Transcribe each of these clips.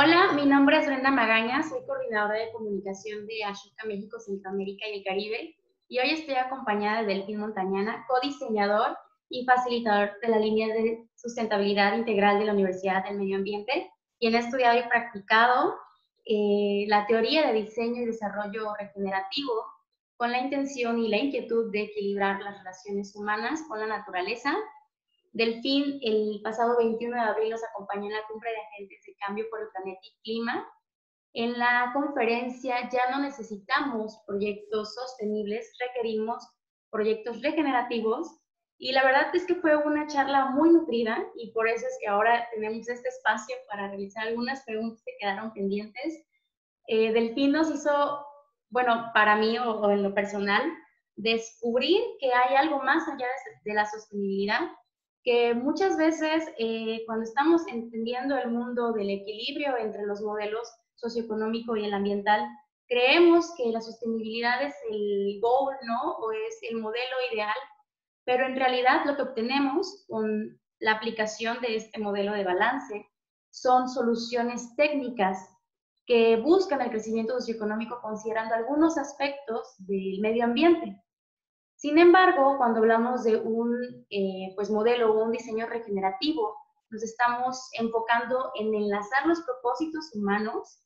Hola, mi nombre es Brenda Magaña, soy coordinadora de comunicación de Ashoka México, Centroamérica y el Caribe, y hoy estoy acompañada de Delfín Montañana, codiseñador y facilitador de la línea de sustentabilidad integral de la Universidad del Medio Ambiente, quien ha estudiado y practicado la teoría de diseño y desarrollo regenerativo con la intención y la inquietud de equilibrar las relaciones humanas con la naturaleza. Delfín, el pasado 21 de abril nos acompañó en la cumbre de agentes de cambio por el planeta y clima. En la conferencia ya no necesitamos proyectos sostenibles, requerimos proyectos regenerativos. Y la verdad es que fue una charla muy nutrida y por eso es que ahora tenemos este espacio para realizar algunas preguntas que quedaron pendientes. Delfín nos hizo, bueno, para mí o en lo personal, descubrir que hay algo más allá de la sostenibilidad, que muchas veces cuando estamos entendiendo el mundo del equilibrio entre los modelos socioeconómico y el ambiental, creemos que la sostenibilidad es el goal, ¿no? O es el modelo ideal, pero en realidad lo que obtenemos con la aplicación de este modelo de balance son soluciones técnicas que buscan el crecimiento socioeconómico considerando algunos aspectos del medio ambiente. Sin embargo, cuando hablamos de un pues modelo o un diseño regenerativo, nos estamos enfocando en enlazar los propósitos humanos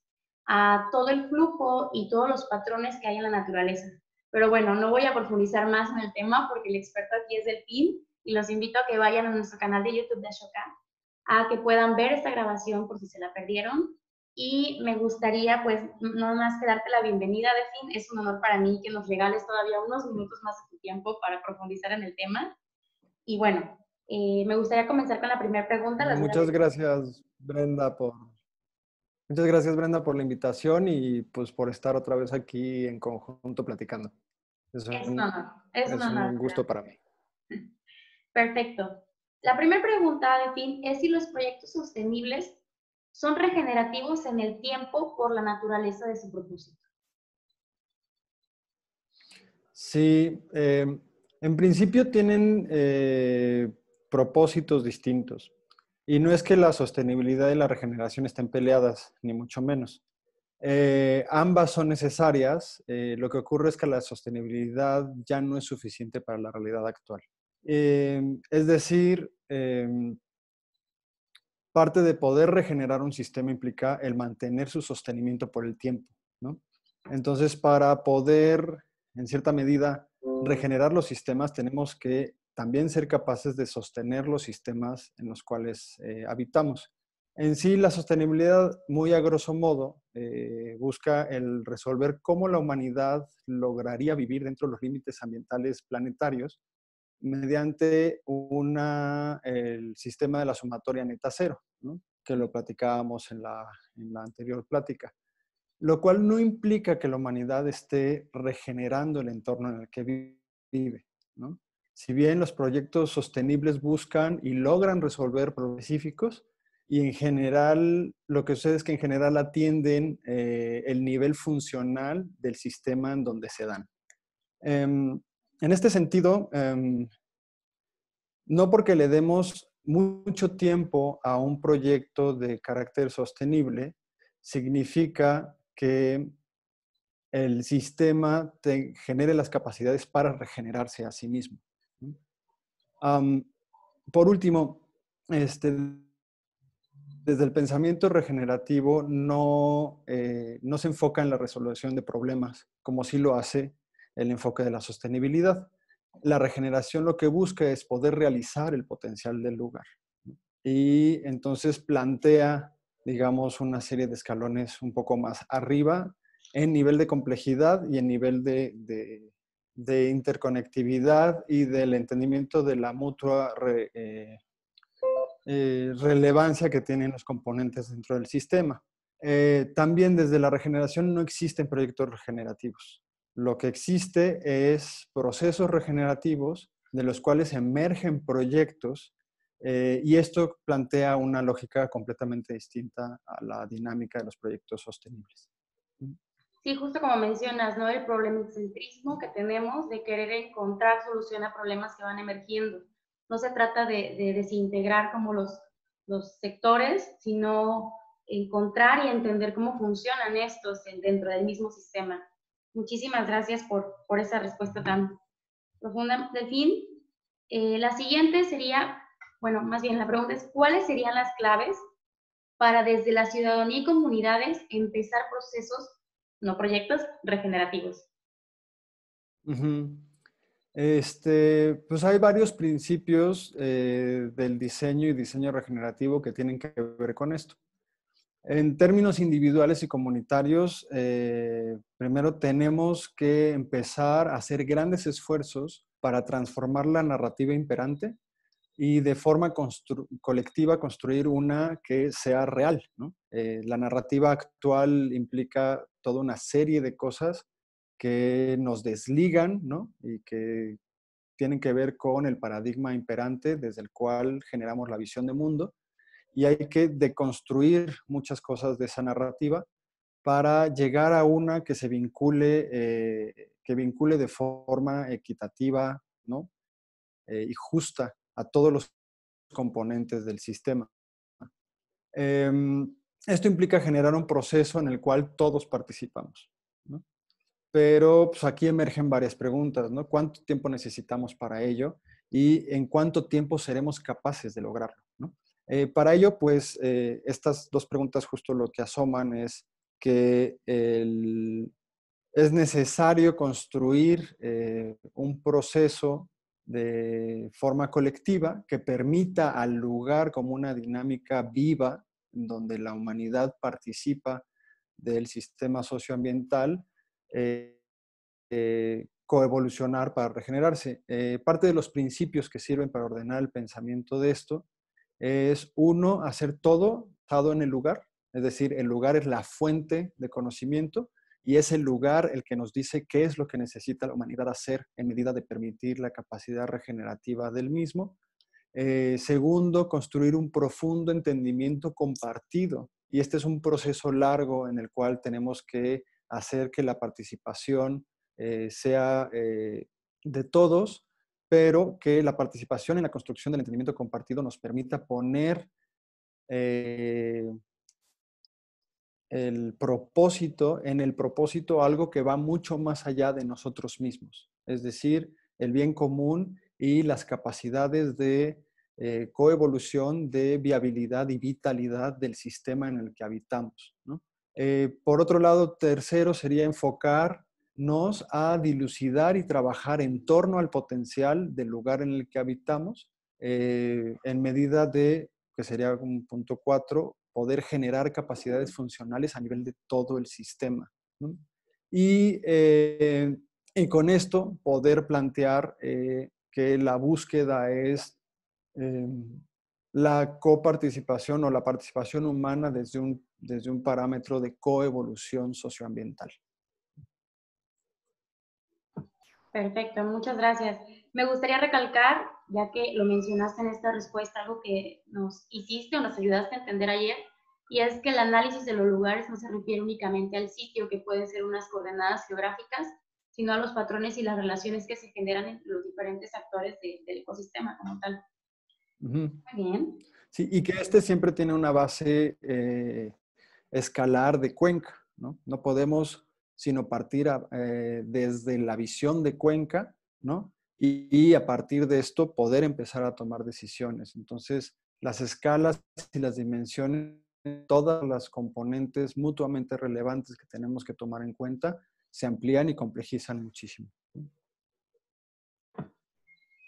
a todo el flujo y todos los patrones que hay en la naturaleza. Pero bueno, no voy a profundizar más en el tema porque el experto aquí es Delfín y los invito a que vayan a nuestro canal de YouTube de Ashoka, a que puedan ver esta grabación por si se la perdieron. Y me gustaría, pues, no más que darte la bienvenida, Delfín. Es un honor para mí que nos regales todavía unos minutos más de tu tiempo para profundizar en el tema. Y bueno, me gustaría comenzar con la primera pregunta. Las voy a Muchas leer. gracias, muchas gracias, Brenda, por la invitación y pues por estar otra vez aquí en conjunto platicando. Es Es un un, honor. Es un es honor. un gusto para mí. Perfecto. La primera pregunta, Delfín, es si los proyectos sostenibles son regenerativos en el tiempo por la naturaleza de su propósito. Sí, en principio tienen propósitos distintos. Y no es que la sostenibilidad y la regeneración estén peleadas, ni mucho menos. Ambas son necesarias. Lo que ocurre es que la sostenibilidad ya no es suficiente para la realidad actual. Es decir, parte de poder regenerar un sistema implica el mantener su sostenimiento por el tiempo, ¿no? Entonces, para poder, en cierta medida, regenerar los sistemas, tenemos que también ser capaces de sostener los sistemas en los cuales habitamos. En sí, la sostenibilidad, muy a grosso modo, busca el resolver cómo la humanidad lograría vivir dentro de los límites ambientales planetarios mediante el sistema de la sumatoria neta cero, ¿no? Que lo platicábamos en la anterior plática. Lo cual no implica que la humanidad esté regenerando el entorno en el que vive, ¿no? Si bien los proyectos sostenibles buscan y logran resolver problemas específicos, y en general, lo que sucede es que en general atienden el nivel funcional del sistema en donde se dan. En este sentido, no porque le demos mucho tiempo a un proyecto de carácter sostenible, significa que el sistema te genere las capacidades para regenerarse a sí mismo. Um, por último, desde el pensamiento regenerativo no se enfoca en la resolución de problemas, como sí lo hace el enfoque de la sostenibilidad. La regeneración lo que busca es poder realizar el potencial del lugar. Y entonces plantea, digamos, una serie de escalones un poco más arriba en nivel de complejidad y en nivel de interconectividad y del entendimiento de la mutua relevancia que tienen los componentes dentro del sistema. También desde la regeneración no existen proyectos regenerativos. Lo que existe es procesos regenerativos de los cuales emergen proyectos y esto plantea una lógica completamente distinta a la dinámica de los proyectos sostenibles. Sí, justo como mencionas, ¿no? El problemicentrismo que tenemos de querer encontrar solución a problemas que van emergiendo. No se trata de desintegrar como los sectores, sino encontrar y entender cómo funcionan estos dentro del mismo sistema. Muchísimas gracias por esa respuesta tan profunda, Delfín. La siguiente sería, bueno, más bien la pregunta es, ¿cuáles serían las claves para desde la ciudadanía y comunidades empezar procesos, no proyectos, regenerativos? Ujú. Pues hay varios principios del diseño y diseño regenerativo que tienen que ver con esto. En términos individuales y comunitarios, primero tenemos que empezar a hacer grandes esfuerzos para transformar la narrativa imperante y de forma colectiva construir una que sea real, ¿no? La narrativa actual implica toda una serie de cosas que nos desligan, ¿no? Y que tienen que ver con el paradigma imperante desde el cual generamos la visión de mundo, y hay que deconstruir muchas cosas de esa narrativa para llegar a una que vincule de forma equitativa, ¿no? Y justa a todos los componentes del sistema. Esto implica generar un proceso en el cual todos participamos, ¿no? Pero pues, aquí emergen varias preguntas, ¿no? ¿Cuánto tiempo necesitamos para ello? ¿Y en cuánto tiempo seremos capaces de lograrlo, ¿no? Para ello, pues, estas dos preguntas justo lo que asoman es que es necesario construir un proceso de forma colectiva que permita al lugar como una dinámica viva, en donde la humanidad participa del sistema socioambiental, eh, coevolucionar para regenerarse. Parte de los principios que sirven para ordenar el pensamiento de esto es, uno, hacer todo basado en el lugar, es decir, el lugar es la fuente de conocimiento y es el lugar el que nos dice qué es lo que necesita la humanidad hacer en medida de permitir la capacidad regenerativa del mismo. Segundo, construir un profundo entendimiento compartido. Y este es un proceso largo en el cual tenemos que hacer que la participación sea de todos, pero que la participación en la construcción del entendimiento compartido nos permita poner eh, en el propósito algo que va mucho más allá de nosotros mismos, es decir, el bien común y las capacidades de coevolución, de viabilidad y vitalidad del sistema en el que habitamos, ¿no? Por otro lado, tercero sería enfocarnos a dilucidar y trabajar en torno al potencial del lugar en el que habitamos, en medida de, que sería un punto cuatro, poder generar capacidades funcionales a nivel de todo el sistema, ¿no? Y, y con esto poder plantear que la búsqueda es eh, la coparticipación o la participación humana desde un parámetro de coevolución socioambiental. Perfecto, muchas gracias. Me gustaría recalcar, ya que lo mencionaste en esta respuesta, algo que nos hiciste o nos ayudaste a entender ayer, y es que el análisis de los lugares no se refiere únicamente al sitio, que pueden ser unas coordenadas geográficas, sino a los patrones y las relaciones que se generan entre los diferentes actores del ecosistema como tal. Uh-huh. Muy bien. Sí, y que este siempre tiene una base escalar de Cuenca, ¿no? No podemos sino partir desde la visión de Cuenca, ¿no? Y a partir de esto poder empezar a tomar decisiones. Entonces, las escalas y las dimensiones, todas las componentes mutuamente relevantes que tenemos que tomar en cuenta, se amplían y complejizan muchísimo.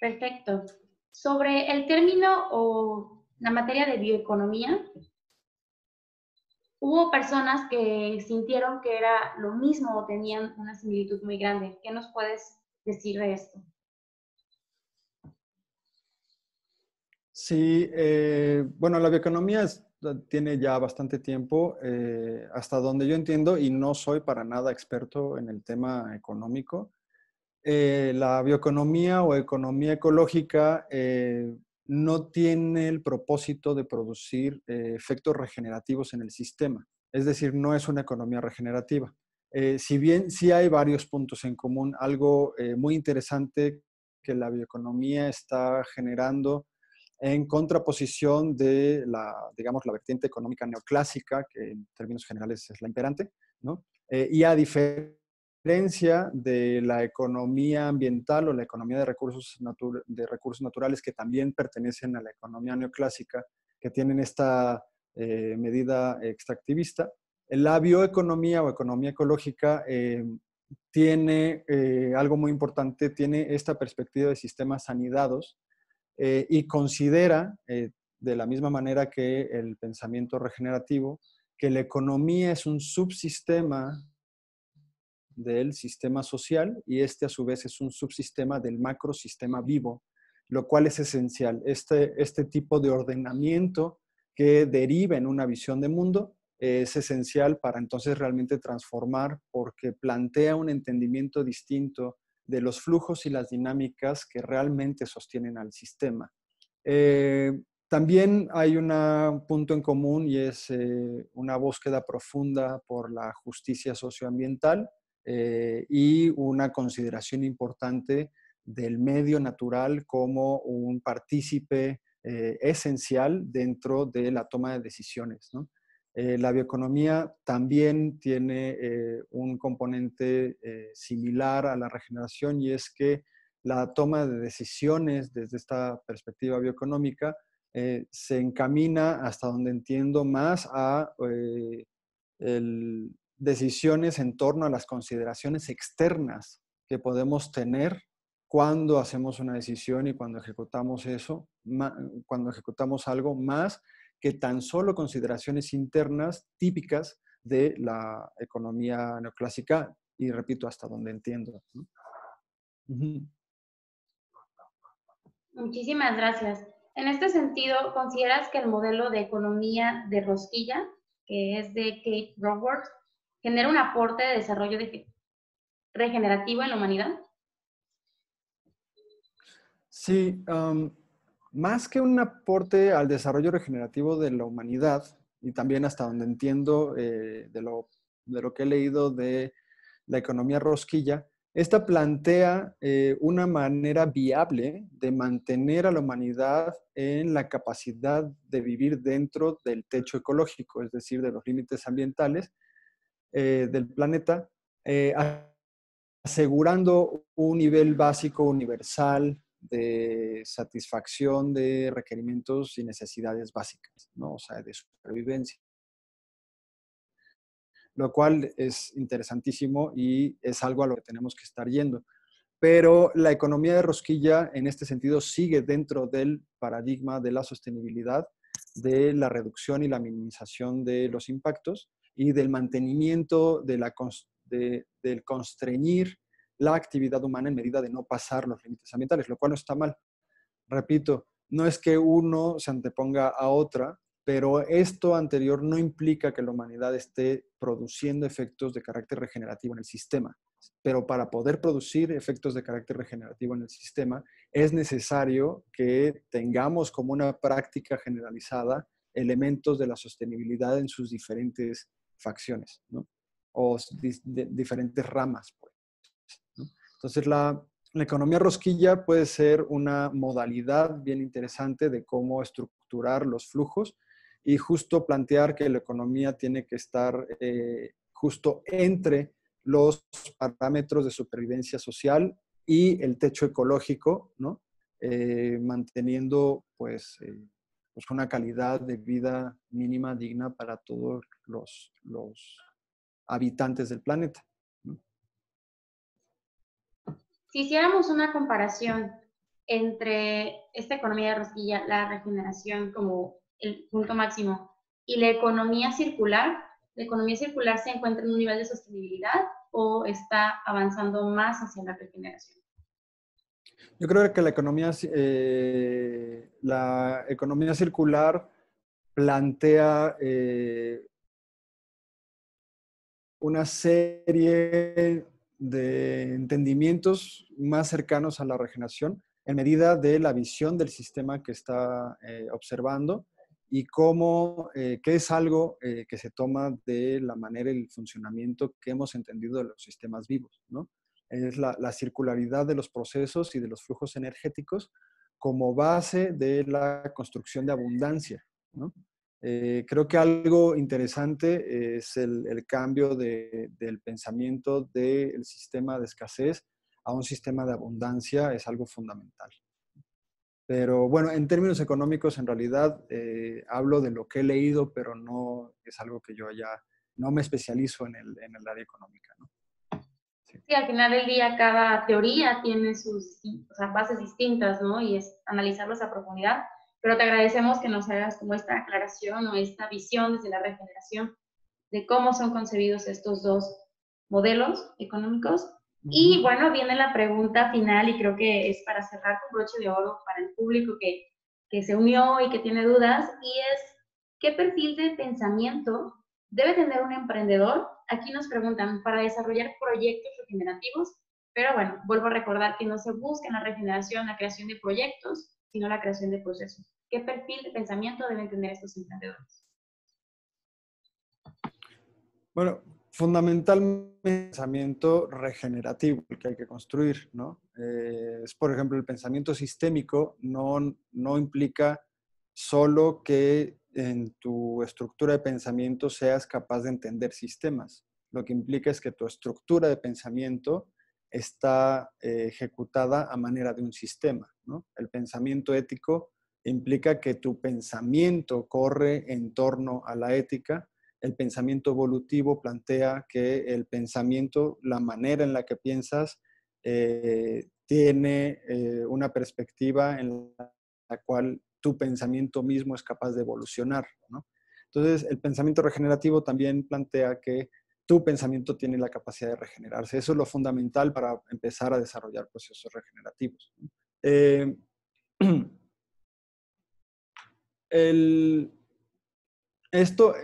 Perfecto. Sobre el término o la materia de bioeconomía, hubo personas que sintieron que era lo mismo o tenían una similitud muy grande. ¿Qué nos puedes decir de esto? Sí, bueno, la bioeconomía tiene ya bastante tiempo, hasta donde yo entiendo, y no soy para nada experto en el tema económico. La bioeconomía o economía ecológica no tiene el propósito de producir efectos regenerativos en el sistema. Es decir, no es una economía regenerativa. Si bien sí hay varios puntos en común, algo muy interesante que la bioeconomía está generando en contraposición de la, digamos, la vertiente económica neoclásica, que en términos generales es la imperante, ¿no? Y a diferencia de la economía ambiental o la economía de recursos naturales, que también pertenecen a la economía neoclásica, que tienen esta medida extractivista, la bioeconomía o economía ecológica tiene algo muy importante, tiene esta perspectiva de sistemas anidados y considera, de la misma manera que el pensamiento regenerativo, que la economía es un subsistema del sistema social y este a su vez es un subsistema del macrosistema vivo, lo cual es esencial. Este tipo de ordenamiento que deriva en una visión de mundo es esencial para entonces realmente transformar porque plantea un entendimiento distinto de los flujos y las dinámicas que realmente sostienen al sistema. También hay un punto en común y es una búsqueda profunda por la justicia socioambiental y una consideración importante del medio natural como un partícipe esencial dentro de la toma de decisiones, ¿no? La bioeconomía también tiene un componente similar a la regeneración y es que la toma de decisiones desde esta perspectiva bioeconómica se encamina, hasta donde entiendo, más a decisiones en torno a las consideraciones externas que podemos tener cuando hacemos una decisión y cuando ejecutamos eso, cuando ejecutamos algo más que tan solo consideraciones internas típicas de la economía neoclásica y repito, hasta donde entiendo, ¿no? Uh-huh. Muchísimas gracias. En este sentido, ¿consideras que el modelo de economía de rosquilla, que es de Kate Raworth, genera un aporte de desarrollo regenerativo en la humanidad? Sí, más que un aporte al desarrollo regenerativo de la humanidad, y también hasta donde entiendo de lo que he leído de la economía rosquilla, esta plantea una manera viable de mantener a la humanidad en la capacidad de vivir dentro del techo ecológico, es decir, de los límites ambientales del planeta, asegurando un nivel básico universal de satisfacción de requerimientos y necesidades básicas, ¿no? O sea, de supervivencia. Lo cual es interesantísimo y es algo a lo que tenemos que estar yendo. Pero la economía de rosquilla en este sentido sigue dentro del paradigma de la sostenibilidad, de la reducción y la minimización de los impactos y del mantenimiento del constreñir la actividad humana en medida de no pasar los límites ambientales, lo cual no está mal. Repito, no es que uno se anteponga a otra, pero esto anterior no implica que la humanidad esté produciendo efectos de carácter regenerativo en el sistema. Pero para poder producir efectos de carácter regenerativo en el sistema, es necesario que tengamos como una práctica generalizada elementos de la sostenibilidad en sus diferentes facciones, ¿no? O diferentes ramas, pues, ¿no? Entonces, la economía rosquilla puede ser una modalidad bien interesante de cómo estructurar los flujos y justo plantear que la economía tiene que estar justo entre los parámetros de supervivencia social y el techo ecológico, ¿no? Manteniendo pues una calidad de vida mínima digna para todos los habitantes del planeta, ¿no? Si hiciéramos una comparación entre esta economía de rosquilla, la regeneración como el punto máximo, y la economía circular se encuentra en un nivel de sostenibilidad o está avanzando más hacia la regeneración. Yo creo que la economía circular plantea una serie de entendimientos más cercanos a la regeneración en medida de la visión del sistema que está observando y qué es algo que se toma de la manera y el funcionamiento que hemos entendido de los sistemas vivos, ¿no? Es la circularidad de los procesos y de los flujos energéticos como base de la construcción de abundancia, ¿no? Creo que algo interesante es el cambio del pensamiento del sistema de escasez a un sistema de abundancia, es algo fundamental. Pero bueno, en términos económicos, en realidad hablo de lo que he leído, pero no es algo que yo ya no me especializo en el área económica, ¿no? Sí. Sí, al final del día cada teoría tiene sus, o sea, bases distintas, ¿no? Y es analizarlos a profundidad. Pero te agradecemos que nos hagas como esta aclaración o esta visión desde la regeneración de cómo son concebidos estos dos modelos económicos. Y bueno, viene la pregunta final y creo que es para cerrar con broche de oro para el público que se unió y que tiene dudas, y es, ¿qué perfil de pensamiento debe tener un emprendedor? Aquí nos preguntan, para desarrollar proyectos regenerativos, pero bueno, vuelvo a recordar que no se busca en la regeneración la creación de proyectos, sino la creación de procesos. ¿Qué perfil de pensamiento deben tener estos emprendedores? Bueno, fundamentalmente pensamiento regenerativo el que hay que construir, ¿no? Es, por ejemplo, el pensamiento sistémico no implica solo que en tu estructura de pensamiento seas capaz de entender sistemas. Lo que implica es que tu estructura de pensamiento está ejecutada a manera de un sistema, ¿no? El pensamiento ético implica que tu pensamiento corre en torno a la ética. El pensamiento evolutivo plantea que el pensamiento, la manera en la que piensas, tiene una perspectiva en la cual tu pensamiento mismo es capaz de evolucionar, ¿no? Entonces, el pensamiento regenerativo también plantea que tu pensamiento tiene la capacidad de regenerarse. Eso es lo fundamental para empezar a desarrollar procesos regenerativos, ¿no? Eh, el, esto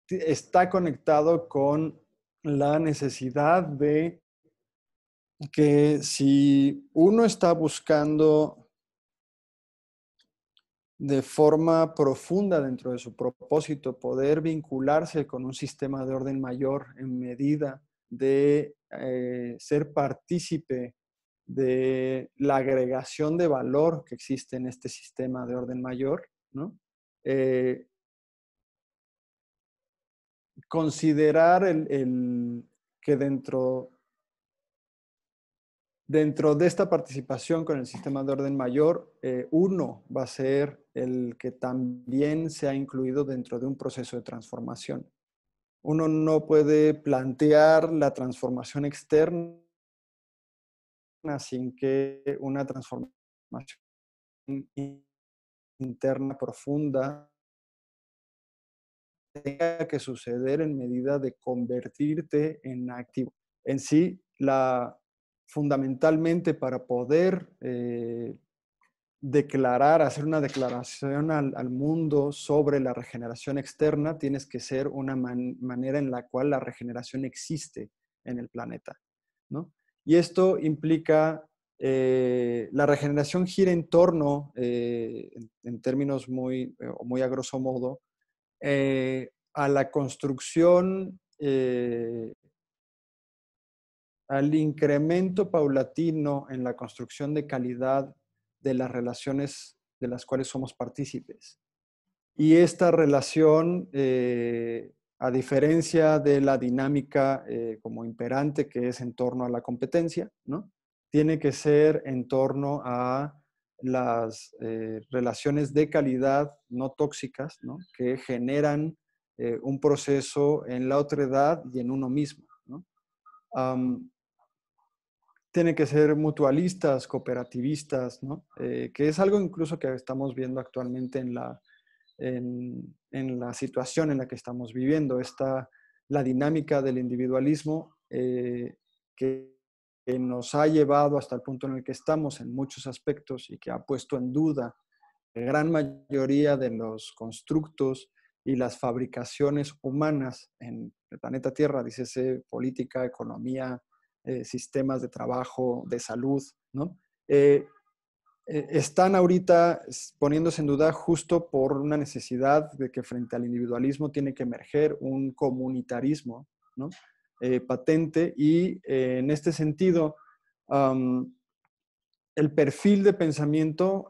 está conectado con la necesidad de que si uno está buscando de forma profunda dentro de su propósito poder vincularse con un sistema de orden mayor en medida de ser partícipe de la agregación de valor que existe en este sistema de orden mayor, ¿no? Eh, considerar que dentro de esta participación con el sistema de orden mayor, uno va a ser el que también se ha incluido dentro de un proceso de transformación. Uno no puede plantear la transformación externa sin que una transformación interna profunda tenga que suceder en medida de convertirte en activo. En sí, fundamentalmente para poder hacer una declaración al mundo sobre la regeneración externa, tienes que ser una manera en la cual la regeneración existe en el planeta, ¿no? Y esto implica, la regeneración gira en torno, en términos muy a grosso modo, a la construcción, al incremento paulatino en la construcción de calidad de las relaciones de las cuales somos partícipes. Y esta relación, a diferencia de la dinámica como imperante que es en torno a la competencia, ¿no? Tiene que ser en torno a las relaciones de calidad no tóxicas, ¿no? Que generan un proceso en la otredad y en uno mismo, ¿no? Tienen que ser mutualistas, cooperativistas, ¿no? Que es algo incluso que estamos viendo actualmente en la situación en la que estamos viviendo. La dinámica del individualismo que nos ha llevado hasta el punto en el que estamos en muchos aspectos y que ha puesto en duda la gran mayoría de los constructos y las fabricaciones humanas en el planeta Tierra, dícese política, economía, sistemas de trabajo, de salud, ¿no? Están ahorita poniéndose en duda justo por una necesidad de que frente al individualismo tiene que emerger un comunitarismo, ¿no? Patente y en este sentido, el perfil de pensamiento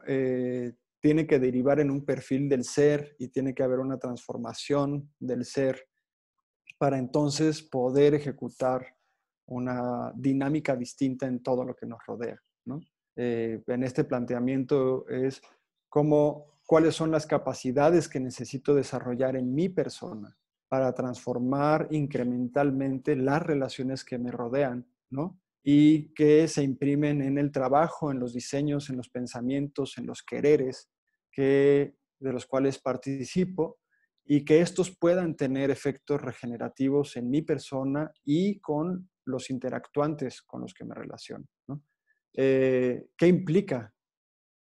tiene que derivar en un perfil del ser y tiene que haber una transformación del ser para entonces poder ejecutar una dinámica distinta en todo lo que nos rodea, ¿no? En este planteamiento es cuáles son las capacidades que necesito desarrollar en mi persona para transformar incrementalmente las relaciones que me rodean, ¿no? Y que se imprimen en el trabajo, en los diseños, en los pensamientos, en los quereres de los cuales participo y que estos puedan tener efectos regenerativos en mi persona y con los interactuantes con los que me relaciono, ¿no? ¿Qué implica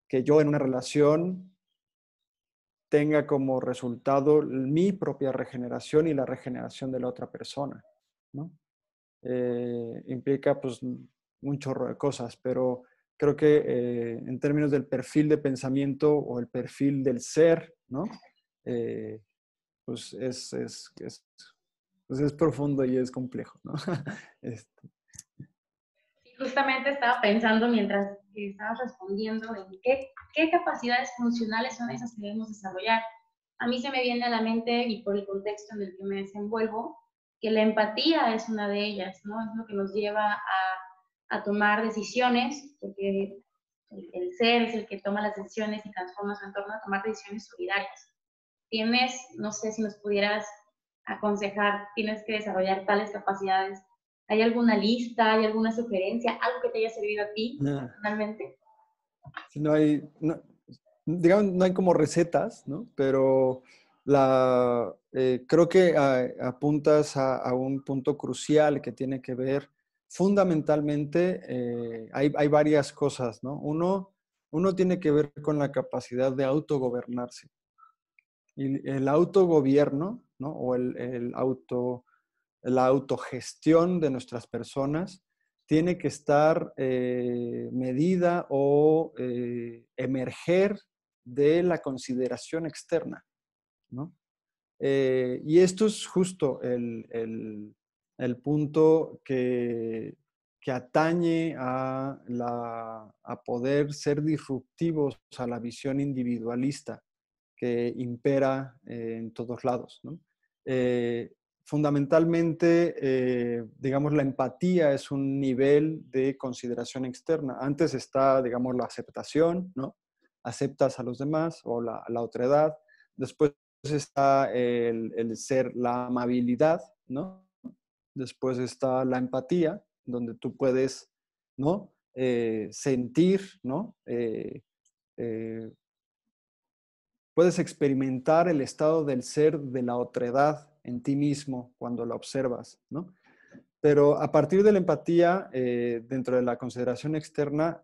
que yo en una relación tenga como resultado mi propia regeneración y la regeneración de la otra persona, ¿no? Implica pues un chorro de cosas, pero creo que en términos del perfil de pensamiento o el perfil del ser, ¿no? Pues pues es profundo y es complejo, ¿no? Este, Sí, justamente estaba pensando mientras estabas respondiendo en qué capacidades funcionales son esas que debemos desarrollar. A mí se me viene a la mente, y por el contexto en el que me desenvuelvo, que la empatía es una de ellas, ¿no? Es lo que nos lleva a tomar decisiones, porque el ser es el que toma las decisiones y transforma su entorno a tomar decisiones solidarias. Tienes, no sé si nos pudieras aconsejar, tienes que desarrollar tales capacidades. ¿Hay alguna lista, hay alguna sugerencia, algo que te haya servido a ti personalmente? si no hay, no, digamos, no hay como recetas, ¿no? Pero creo que apuntas a un punto crucial que tiene que ver fundamentalmente, hay varias cosas, ¿no? Uno tiene que ver con la capacidad de autogobernarse. Y el autogobierno, ¿no? O la autogestión de nuestras personas tiene que estar medida o emerger de la consideración externa, ¿no? Y esto es justo el punto que atañe a poder ser disruptivos a la visión individualista que impera en todos lados, ¿no? Fundamentalmente, digamos, la empatía es un nivel de consideración externa. Antes está, digamos, la aceptación, ¿no? Aceptas a los demás o la otredad. Después está el ser, la amabilidad, ¿no? Después está la empatía, donde tú puedes, ¿no? Sentir, ¿no? Eh, Puedes experimentar el estado del ser de la otredad en ti mismo cuando la observas, ¿no? Pero a partir de la empatía, dentro de la consideración externa,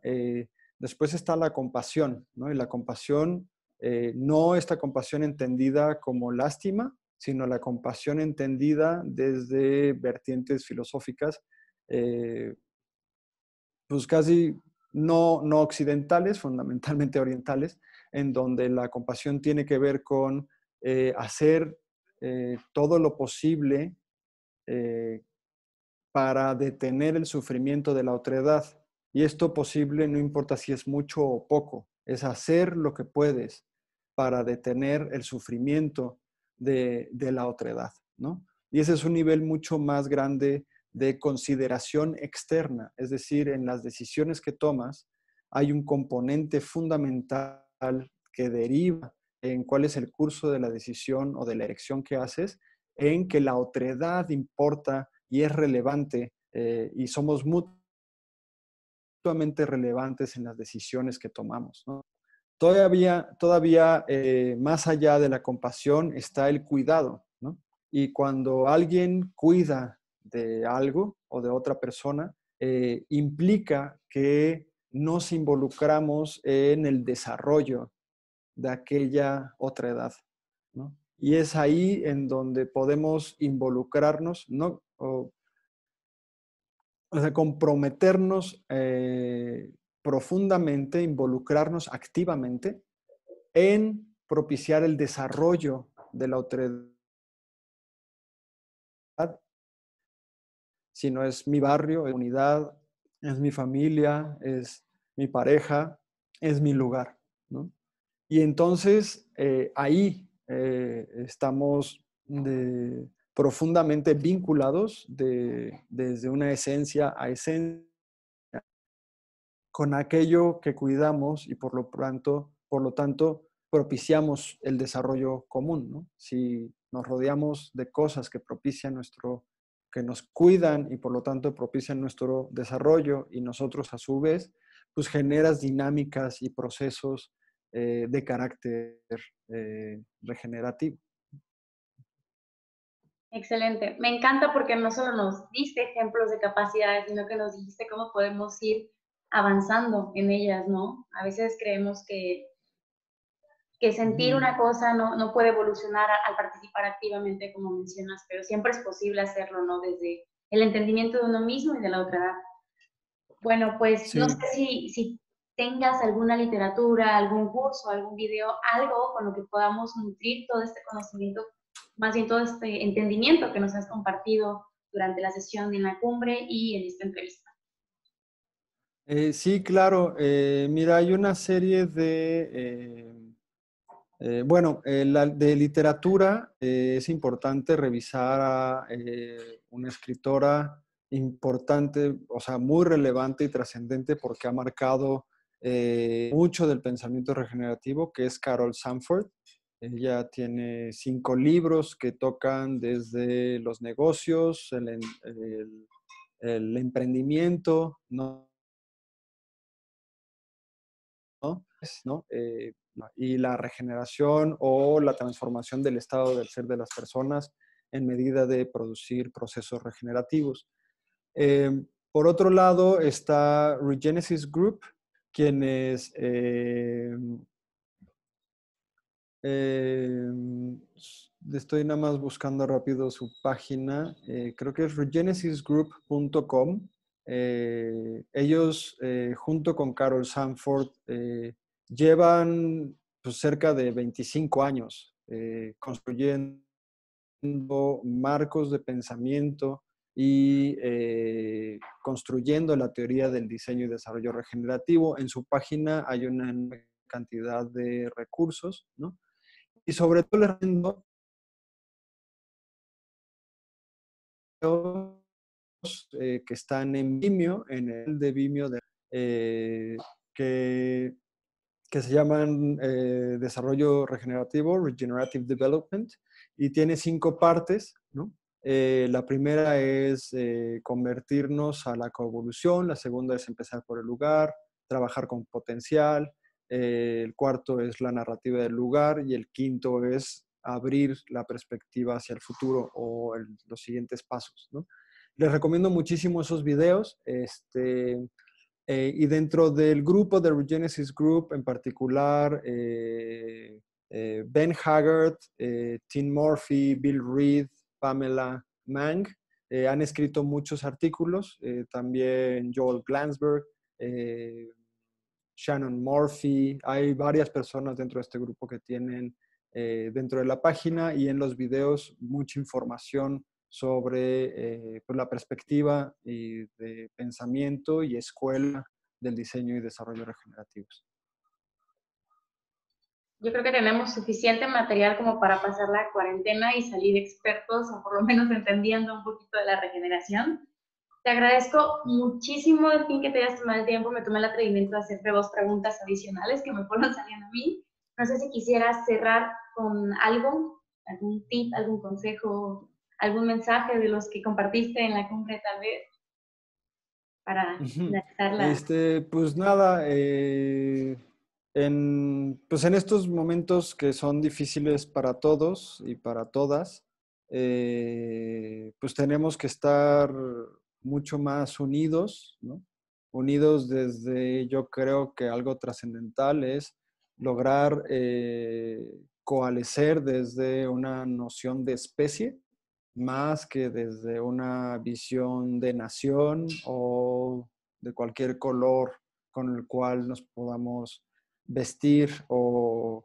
después está la compasión, ¿no? Y la compasión, no esta compasión entendida como lástima, sino la compasión entendida desde vertientes filosóficas, eh, pues casi no occidentales, fundamentalmente orientales, en donde la compasión tiene que ver con hacer todo lo posible eh, para detener el sufrimiento de la otredad. Y esto posible no importa si es mucho o poco, es hacer lo que puedes para detener el sufrimiento de la otredad, ¿no? Y ese es un nivel mucho más grande de consideración externa, es decir, en las decisiones que tomas hay un componente fundamental que deriva en cuál es el curso de la decisión o de la elección que haces, en que la otredad importa y es relevante y somos mutuamente relevantes en las decisiones que tomamos, ¿no? Todavía más allá de la compasión está el cuidado, ¿no? Y cuando alguien cuida de algo o de otra persona, implica que nos involucramos en el desarrollo de aquella otra edad, ¿no? Y es ahí en donde podemos involucrarnos, ¿no? O sea, comprometernos profundamente, involucrarnos activamente en propiciar el desarrollo de la autoridad, si no es mi barrio, es mi unidad, es mi familia, es mi pareja, es mi lugar, ¿no? Y entonces ahí estamos profundamente vinculados desde una esencia a esencia con aquello que cuidamos y por lo tanto propiciamos el desarrollo común, ¿no? Si nos rodeamos de cosas que propician que nos cuidan y por lo tanto propician nuestro desarrollo y nosotros a su vez, pues generas dinámicas y procesos de carácter regenerativo. Excelente. Me encanta porque no solo nos diste ejemplos de capacidades, sino que nos dijiste cómo podemos ir avanzando en ellas, ¿no? A veces creemos que sentir una cosa no puede evolucionar al participar activamente, como mencionas, pero siempre es posible hacerlo, ¿no? Desde el entendimiento de uno mismo y de la otra edad. Bueno, pues no sé Sí. si tengas alguna literatura, algún curso, algún video, algo con lo que podamos nutrir todo este conocimiento, más bien todo este entendimiento que nos has compartido durante la sesión en la cumbre y en esta entrevista. Sí, claro. Mira, hay una serie bueno, de literatura es importante revisar a una escritora importante, o sea, muy relevante y trascendente porque ha marcado mucho del pensamiento regenerativo, que es Carol Sanford. Ella tiene 5 libros que tocan desde los negocios, el emprendimiento, ¿no? ¿No? Y la regeneración o la transformación del estado del ser de las personas en medida de producir procesos regenerativos. Eh, por otro lado está Regenesis Group, quienes eh, estoy nada más buscando rápido su página, creo que es regenesisgroup.com. Ellos, junto con Carol Sanford, llevan pues, cerca de 25 años construyendo marcos de pensamiento y construyendo la teoría del diseño y desarrollo regenerativo. En su página hay una cantidad de recursos, ¿no? Y sobre todo les recomiendo que están en Vimeo, en el de Vimeo, eh, que, que se llaman Desarrollo Regenerativo, Regenerative Development, y tiene 5 partes, ¿no? La primera es convertirnos a la coevolución, la segunda es empezar por el lugar, trabajar con potencial, el cuarto es la narrativa del lugar y el quinto es abrir la perspectiva hacia el futuro o los siguientes pasos, ¿no? Les recomiendo muchísimo esos videos. Y dentro del grupo de Regenesis Group, en particular, Ben Haggard, Tim Murphy, Bill Reed, Pamela Mang, han escrito muchos artículos. También Joel Glansberg, eh, Shannon Murphy. Hay varias personas dentro de este grupo que tienen dentro de la página y en los videos mucha información sobre pues la perspectiva y de pensamiento y escuela del diseño y desarrollo regenerativos. Yo creo que tenemos suficiente material como para pasar la cuarentena y salir expertos o por lo menos entendiendo un poquito de la regeneración. Te agradezco muchísimo el fin que te hayas tomado el tiempo. Me tomé el atrevimiento de hacerte 2 preguntas adicionales que me fueron saliendo a mí. No sé si quisieras cerrar con algo, algún tip, algún consejo, algún mensaje de los que compartiste en la cumbre tal vez para finalizarla. Pues nada, pues en estos momentos que son difíciles para todos y para todas, pues tenemos que estar mucho más unidos, ¿no? Unidos desde, yo creo que algo trascendental es lograr coalescer desde una noción de especie, más que desde una visión de nación o de cualquier color con el cual nos podamos vestir o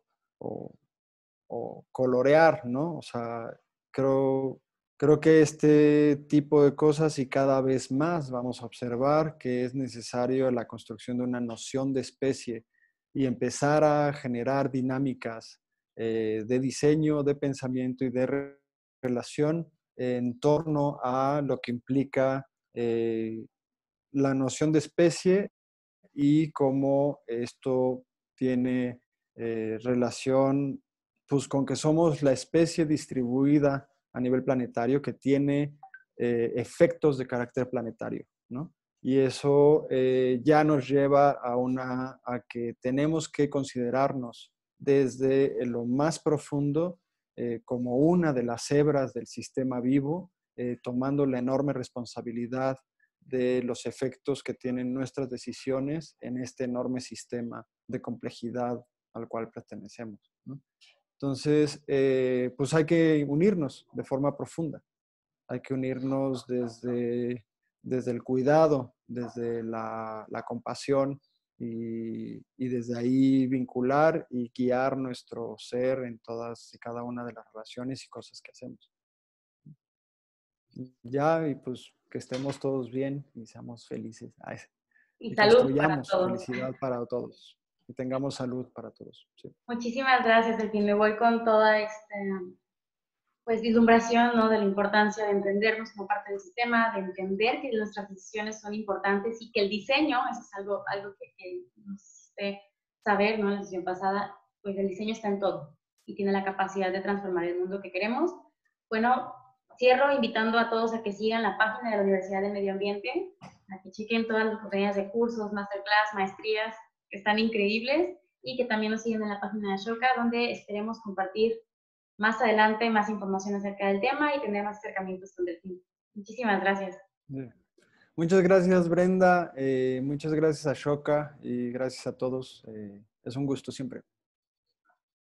colorear, ¿no? O sea, creo Creo que este tipo de cosas y cada vez más vamos a observar que es necesario la construcción de una noción de especie y empezar a generar dinámicas de diseño, de pensamiento y de relación en torno a lo que implica la noción de especie y cómo esto tiene relación pues, con que somos la especie distribuida a nivel planetario que tiene efectos de carácter planetario, ¿no? Y eso ya nos lleva a que tenemos que considerarnos desde lo más profundo como una de las hebras del sistema vivo, tomando la enorme responsabilidad de los efectos que tienen nuestras decisiones en este enorme sistema de complejidad al cual pertenecemos, ¿no? Entonces, pues hay que unirnos de forma profunda, hay que unirnos desde el cuidado, desde la compasión y desde ahí vincular y guiar nuestro ser en todas y cada una de las relaciones y cosas que hacemos. Ya, y pues que estemos todos bien y seamos felices. Ay, Y y salud para construyamos todos. felicidad para todos. Y tengamos salud para todos. Sí. Muchísimas gracias, Elkin. Me voy con toda esta pues, vislumbración, ¿no? De la importancia de entendernos como parte del sistema, de entender que nuestras decisiones son importantes y que el diseño, eso es algo que nos hiciste saber, ¿no? En la sesión pasada, pues el diseño está en todo y tiene la capacidad de transformar el mundo que queremos. Bueno, cierro invitando a todos a que sigan la página de la Universidad de Medio Ambiente, a que chequen todas las oportunidades de cursos, masterclass, maestrías, que están increíbles, y que también nos sigan en la página de Ashoka, donde esperemos compartir más adelante más información acerca del tema y tener más acercamientos con Delfín. Muchísimas gracias. Muchas gracias, Brenda. Muchas gracias a Shoka y gracias a todos. Es un gusto siempre.